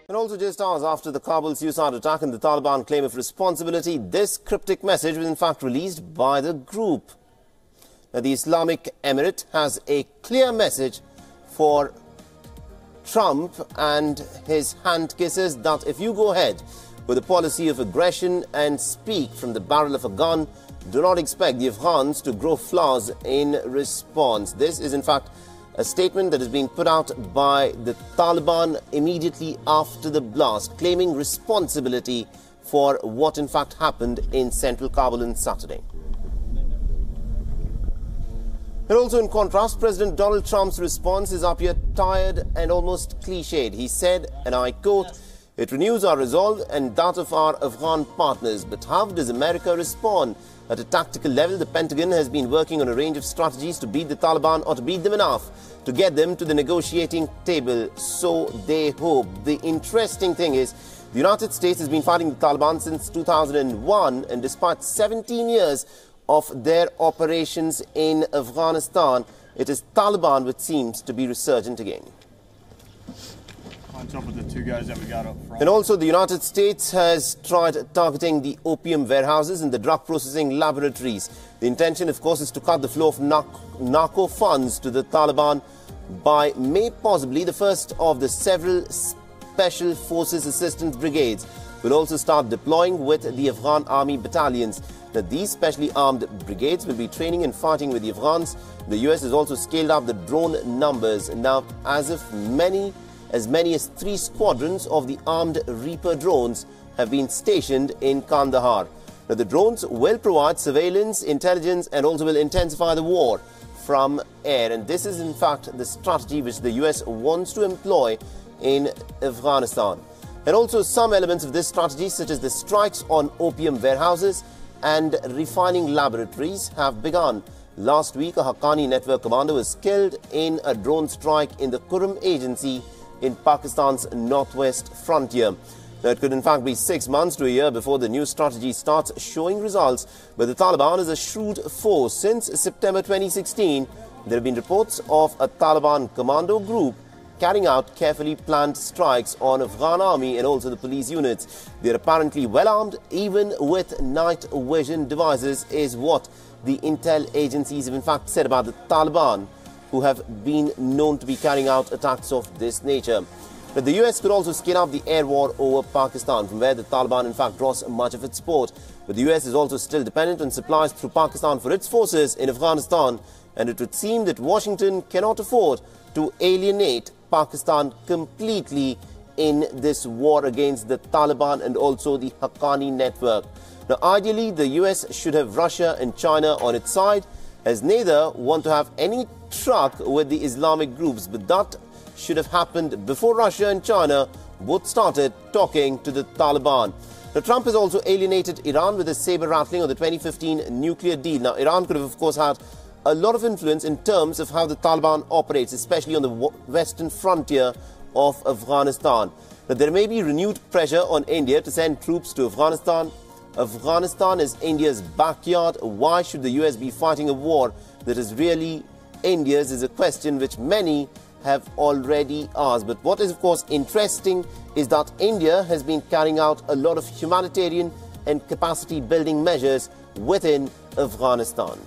And also just hours after the Kabul suicide attack and the Taliban claim of responsibility, this cryptic message was in fact released by the group. Now, the Islamic Emirate has a clear message for Trump and his hand kissers that if you go ahead with a policy of aggression and speak from the barrel of a gun, do not expect the Afghans to grow flowers in response. This is in fact a statement that has been put out by the Taliban immediately after the blast, claiming responsibility for what in fact happened in central Kabul on Saturday. And also in contrast, President Donald Trump's response is up here tired and almost cliched. He said, and I quote, "It renews our resolve and that of our Afghan partners." But how does America respond? At a tactical level, the Pentagon has been working on a range of strategies to beat the Taliban or to beat them enough to get them to the negotiating table, so they hope. The interesting thing is, the United States has been fighting the Taliban since 2001, and despite 17 years of their operations in Afghanistan, it is Taliban which seems to be resurgent again. On top of the two guys that we got up front. And also the United States has tried targeting the opium warehouses and the drug processing laboratories. The intention, of course, is to cut the flow of narco funds to the Taliban by May. Possibly the first of the several special forces assistance brigades will also start deploying with the Afghan army battalions. Now, these specially armed brigades will be training and fighting with the Afghans. The US has also scaled up the drone numbers. Now, as many as 3 squadrons of the armed Reaper drones have been stationed in Kandahar. Now, the drones will provide surveillance, intelligence, and also will intensify the war from air. And this is in fact the strategy which the US wants to employ in Afghanistan. And also some elements of this strategy, such as the strikes on opium warehouses and refining laboratories, have begun. Last week, a Haqqani network commander was killed in a drone strike in the Kurum agency in Pakistan's northwest frontier. Now, it could in fact be 6 months to a year before the new strategy starts showing results, but the Taliban is a shrewd foe. Since September 2016, there have been reports of a Taliban commando group carrying out carefully planned strikes on Afghan army and also the police units. They are apparently well armed, even with night vision devices, is what the intel agencies have in fact said about the Taliban, who have been known to be carrying out attacks of this nature. But the US could also scale up the air war over Pakistan, from where the Taliban in fact draws much of its support. But the US is also still dependent on supplies through Pakistan for its forces in Afghanistan, and it would seem that Washington cannot afford to alienate Pakistan completely in this war against the Taliban and also the Haqqani network. Now, ideally, the US should have Russia and China on its side, as neither want to have any truck with the Islamic groups, but that should have happened before Russia and China both started talking to the Taliban. Now, Trump has also alienated Iran with a saber-rattling of the 2015 nuclear deal. Now, Iran could have, of course, had a lot of influence in terms of how the Taliban operates, especially on the western frontier of Afghanistan. Now, there may be renewed pressure on India to send troops to Afghanistan. Afghanistan is India's backyard. Why should the US be fighting a war that is really India's, is a question which many have already asked. But what is of course interesting is that India has been carrying out a lot of humanitarian and capacity building measures within Afghanistan.